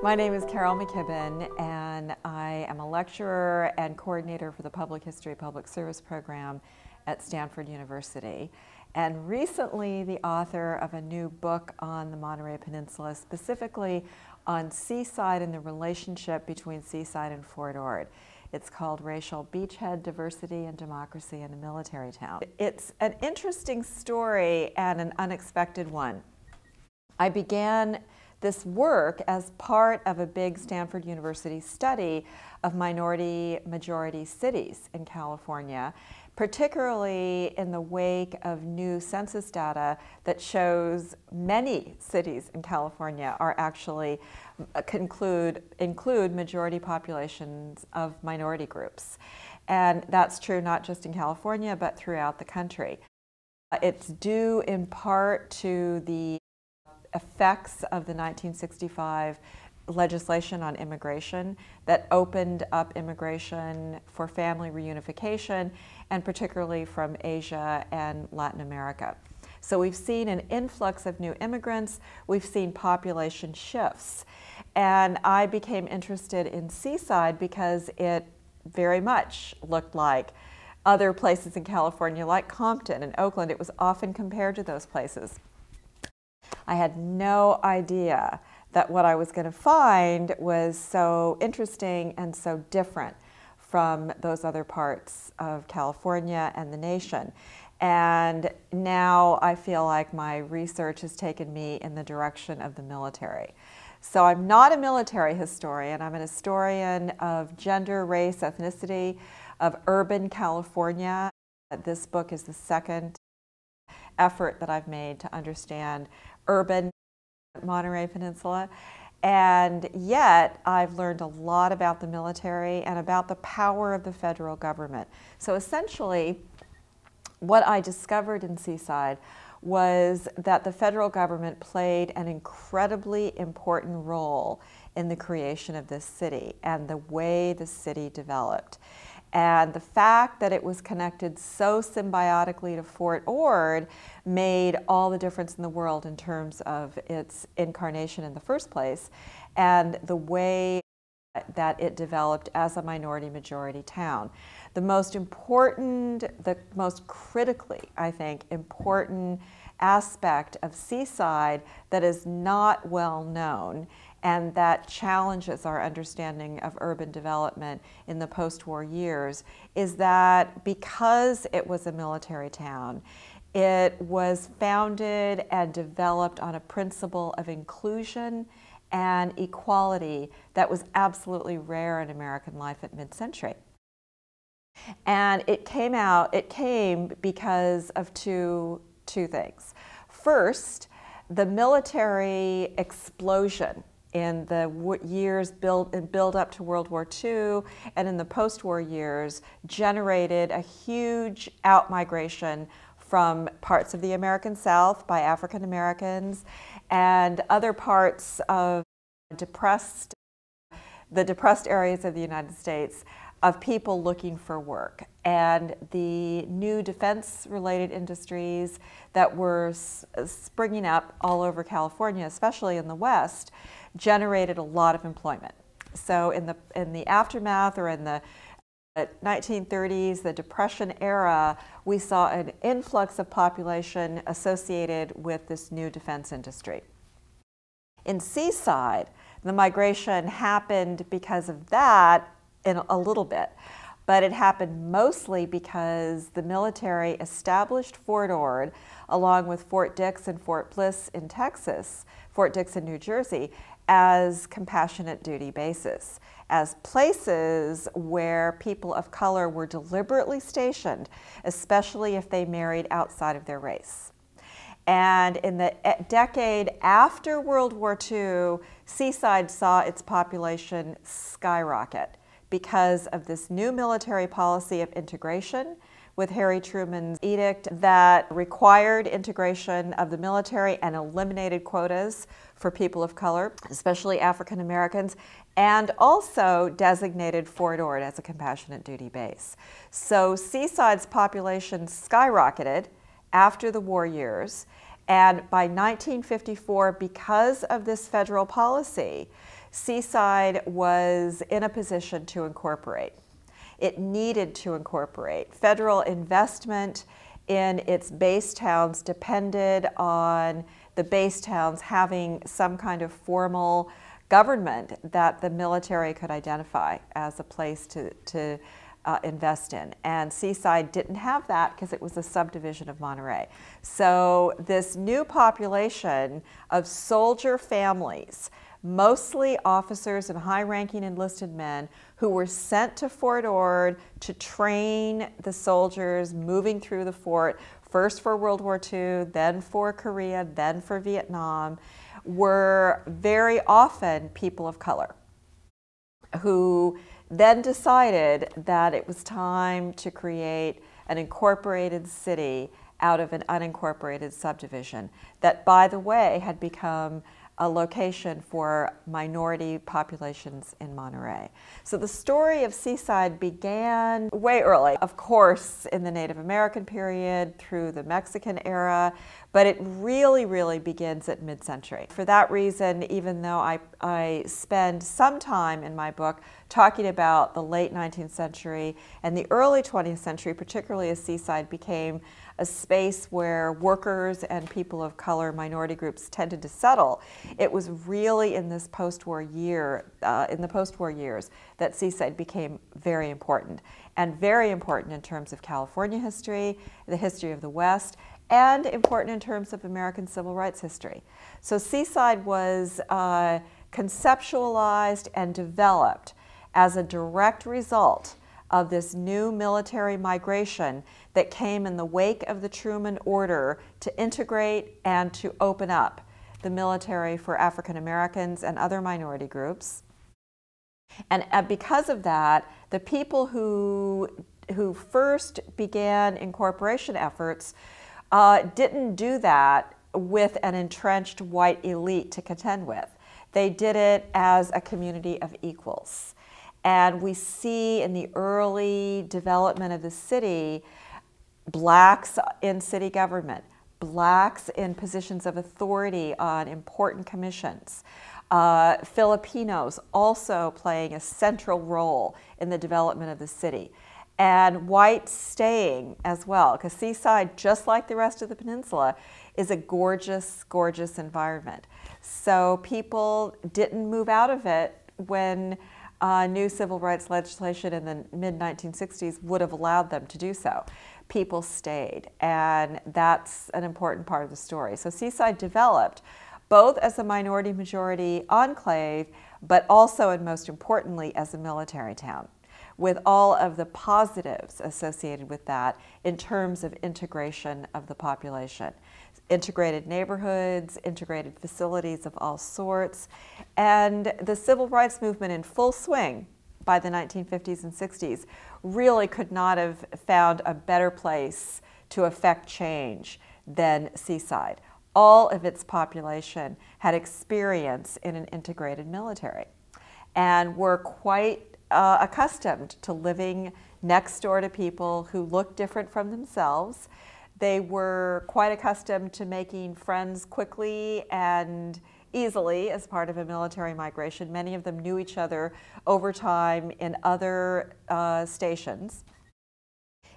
My name is McKibben, and I am a lecturer and coordinator for the Public History Public Service Program at Stanford University, and recently the author of a new book on the Monterey Peninsula, specifically on Seaside and the relationship between Seaside and Fort Ord. It's called Racial Beachhead, Diversity and Democracy in a Military Town. It's an interesting story and an unexpected one. I began this work as part of a big Stanford University study of minority-majority cities in California, particularly in the wake of new census data that shows many cities in California are actually include majority populations of minority groups. And that's true not just in California, but throughout the country. It's due in part to the effects of the 1965 legislation on immigration that opened up immigration for family reunification, and particularly from Asia and Latin America. So we've seen an influx of new immigrants, we've seen population shifts, and I became interested in Seaside because it very much looked like other places in California like Compton and Oakland. It was often compared to those places. I had no idea that what I was going to find was so interesting and so different from those other parts of California and the nation. And now I feel like my research has taken me in the direction of the military. So I'm not a military historian. I'm an historian of gender, race, ethnicity, of urban California. This book is the second effort that I've made to understand urban Monterey Peninsula, and yet I've learned a lot about the military and about the power of the federal government. So essentially, what I discovered in Seaside was that the federal government played an incredibly important role in the creation of this city and the way the city developed. And the fact that it was connected so symbiotically to Fort Ord made all the difference in the world in terms of its incarnation in the first place and the way that it developed as a minority-majority town. The most important, the most critically, I think, important aspect of Seaside that is not well known and that challenges our understanding of urban development in the post-war years is that because it was a military town, it was founded and developed on a principle of inclusion and equality that was absolutely rare in American life at mid-century. And it came because of two things. First, the military explosion in the years build up to World War II and in the post-war years generated a huge outmigration from parts of the American South by African Americans and other parts of the depressed areas of the United States of people looking for work. And the new defense-related industries that were springing up all over California, especially in the West, generated a lot of employment. So in the aftermath, or in the 1930s, the Depression era, we saw an influx of population associated with this new defense industry. In Seaside, the migration happened because of that in a little bit, but it happened mostly because the military established Fort Ord along with Fort Dix and Fort Bliss in Texas, Fort Dix in New Jersey, as compassionate duty bases, as places where people of color were deliberately stationed, especially if they married outside of their race. And in the decade after World War II, Seaside saw its population skyrocket because of this new military policy of integration with Harry Truman's edict that required integration of the military and eliminated quotas for people of color, especially African Americans, and also designated Fort Ord as a compassionate duty base. So Seaside's population skyrocketed after the war years, and by 1954, because of this federal policy, Seaside was in a position to incorporate. It needed to incorporate. Federal investment in its base towns depended on the base towns having some kind of formal government that the military could identify as a place to invest in. And Seaside didn't have that because it was a subdivision of Monterey. So this new population of soldier families, mostly officers and high-ranking enlisted men who were sent to Fort Ord to train the soldiers moving through the fort, first for World War II, then for Korea, then for Vietnam, were very often people of color who then decided that it was time to create an incorporated city out of an unincorporated subdivision that, by the way, had become a location for minority populations in Monterey. So the story of Seaside began way early, of course, in the Native American period through the Mexican era, but it really begins at mid-century. For that reason, even though I spend some time in my book talking about the late 19th century and the early 20th century, particularly as Seaside became a space where workers and people of color, minority groups tended to settle, it was really in this post-war years that Seaside became very important, and very important in terms of California history, the history of the West, and important in terms of American civil rights history. So Seaside was conceptualized and developed as a direct result of this new military migration that came in the wake of the Truman Order to integrate and to open up the military for African Americans and other minority groups. And because of that, the people who first began incorporation efforts didn't do that with an entrenched white elite to contend with. They did it as a community of equals. And we see in the early development of the city, blacks in city government, blacks in positions of authority on important commissions, Filipinos also playing a central role in the development of the city, and whites staying as well, because Seaside, just like the rest of the peninsula, is a gorgeous, gorgeous environment. So people didn't move out of it when new civil rights legislation in the mid-1960s would have allowed them to do so. People stayed, and that's an important part of the story. So Seaside developed both as a minority-majority enclave, but also, and most importantly, as a military town, with all of the positives associated with that in terms of integration of the population. Integrated neighborhoods, integrated facilities of all sorts, and the civil rights movement in full swing by the 1950s and 60s really could not have found a better place to affect change than Seaside. All of its population had experience in an integrated military and were quite accustomed to living next door to people who looked different from themselves. They were quite accustomed to making friends quickly and easily as part of a military migration. Many of them knew each other over time in other stations.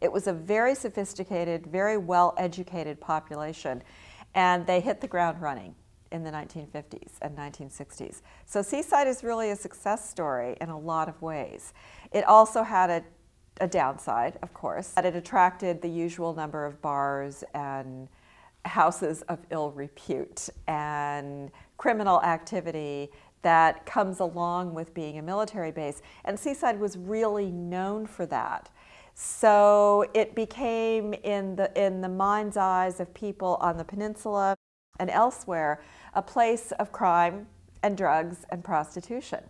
It was a very sophisticated, very well-educated population, and they hit the ground running in the 1950s and 1960s. So Seaside is really a success story in a lot of ways. It also had a downside, of course, that it attracted the usual number of bars and houses of ill repute and criminal activity that comes along with being a military base. And Seaside was really known for that. So it became, in the mind's eyes of people on the peninsula and elsewhere, a place of crime and drugs and prostitution.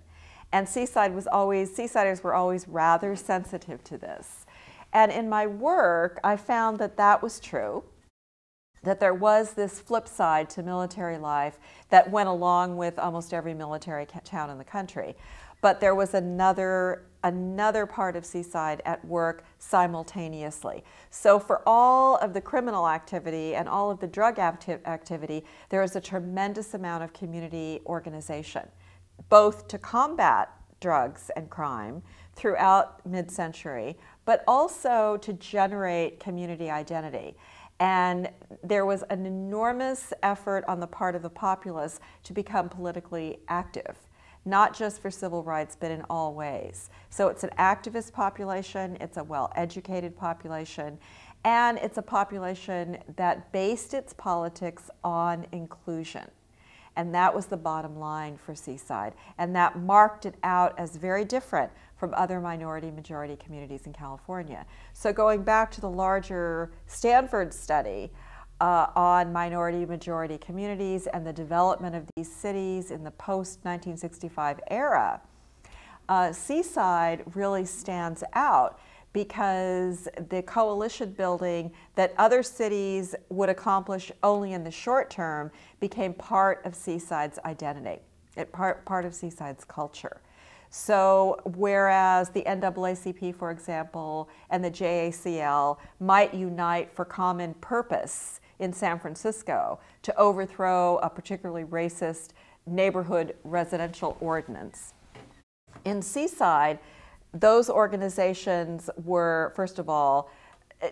And Seasiders were always rather sensitive to this. And in my work, I found that that was true, that there was this flip side to military life that went along with almost every military town in the country. But there was another part of Seaside at work simultaneously. So for all of the criminal activity and all of the drug activity, there was a tremendous amount of community organization both to combat drugs and crime throughout mid-century, but also to generate community identity. And there was an enormous effort on the part of the populace to become politically active, not just for civil rights, but in all ways. So it's an activist population, it's a well-educated population, and it's a population that based its politics on inclusion. And that was the bottom line for Seaside. And that marked it out as very different from other minority-majority communities in California. So going back to the larger Stanford study on minority-majority communities and the development of these cities in the post-1965 era, Seaside really stands out because the coalition building that other cities would accomplish only in the short term became part of Seaside's identity, part of Seaside's culture. So whereas the NAACP, for example, and the JACL might unite for common purpose in San Francisco to overthrow a particularly racist neighborhood residential ordinance, in Seaside, those organizations were, first of all,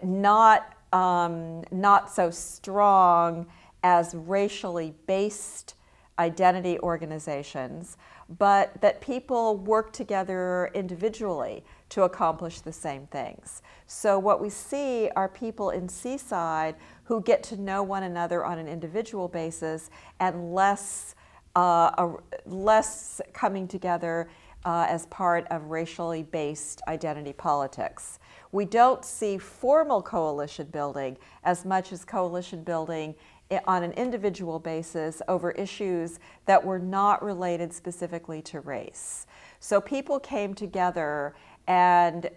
not so strong as racially based identity organizations, but that people work together individually to accomplish the same things. So what we see are people in Seaside who get to know one another on an individual basis and less coming together as part of racially based identity politics. We don't see formal coalition building as much as coalition building on an individual basis over issues that were not related specifically to race. So people came together and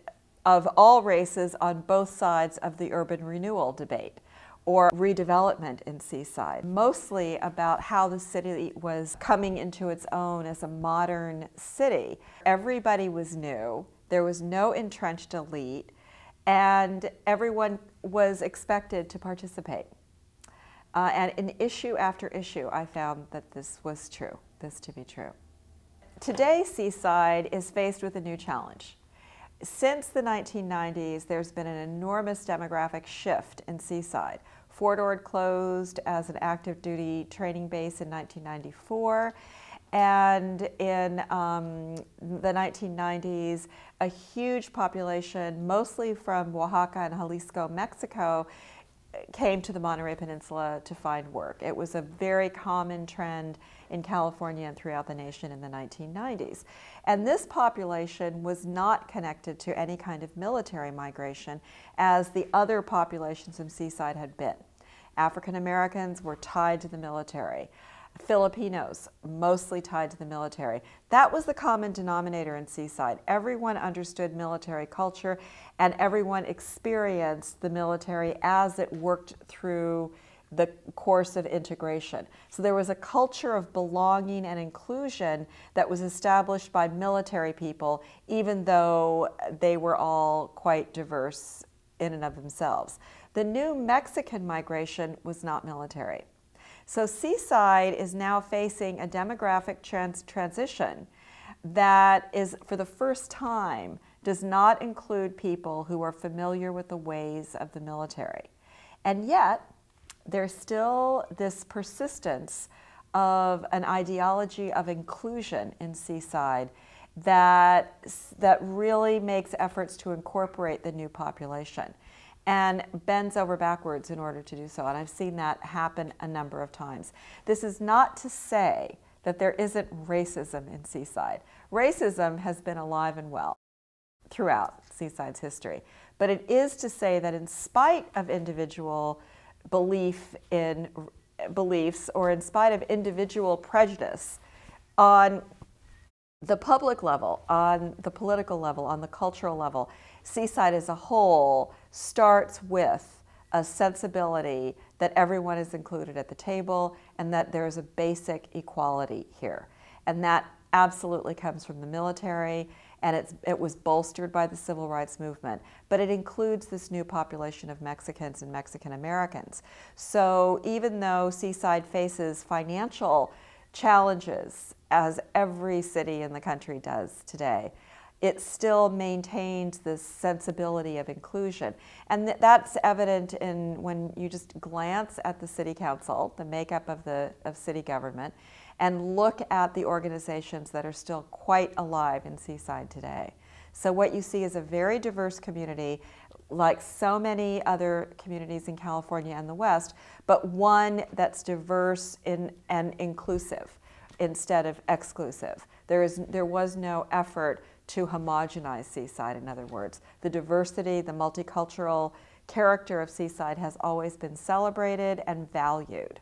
of all races on both sides of the urban renewal debate or redevelopment in Seaside, mostly about how the city was coming into its own as a modern city. Everybody was new, there was no entrenched elite, and everyone was expected to participate. And in issue after issue, I found that this to be true. Today, Seaside is faced with a new challenge. Since the 1990s, there's been an enormous demographic shift in Seaside. Fort Ord closed as an active duty training base in 1994. And in the 1990s, a huge population, mostly from Oaxaca and Jalisco, Mexico, came to the Monterey Peninsula to find work. It was a very common trend in California and throughout the nation in the 1990s. And this population was not connected to any kind of military migration as the other populations in Seaside had been. African Americans were tied to the military. Filipinos, mostly tied to the military. That was the common denominator in Seaside. Everyone understood military culture and everyone experienced the military as it worked through the course of integration. So there was a culture of belonging and inclusion that was established by military people, even though they were all quite diverse in and of themselves. The new Mexican migration was not military. So Seaside is now facing a demographic transition that is, for the first time, does not include people who are familiar with the ways of the military. And yet, there's still this persistence of an ideology of inclusion in Seaside that really makes efforts to incorporate the new population and bends over backwards in order to do so. And I've seen that happen a number of times. This is not to say that there isn't racism in Seaside. Racism has been alive and well throughout Seaside's history. But it is to say that in spite of individual beliefs or in spite of individual prejudice on the public level, on the political level, on the cultural level, Seaside as a whole starts with a sensibility that everyone is included at the table and that there is a basic equality here. And that absolutely comes from the military, and it was bolstered by the civil rights movement. But it includes this new population of Mexicans and Mexican Americans. So even though Seaside faces financial challenges as every city in the country does today, it still maintains this sensibility of inclusion. And that's evident in when you just glance at the city council, the makeup of city government, and look at the organizations that are still quite alive in Seaside today. So what you see is a very diverse community, like so many other communities in California and the West, but one that's diverse and inclusive instead of exclusive. There was no effort to homogenize Seaside, in other words. The diversity, the multicultural character of Seaside has always been celebrated and valued.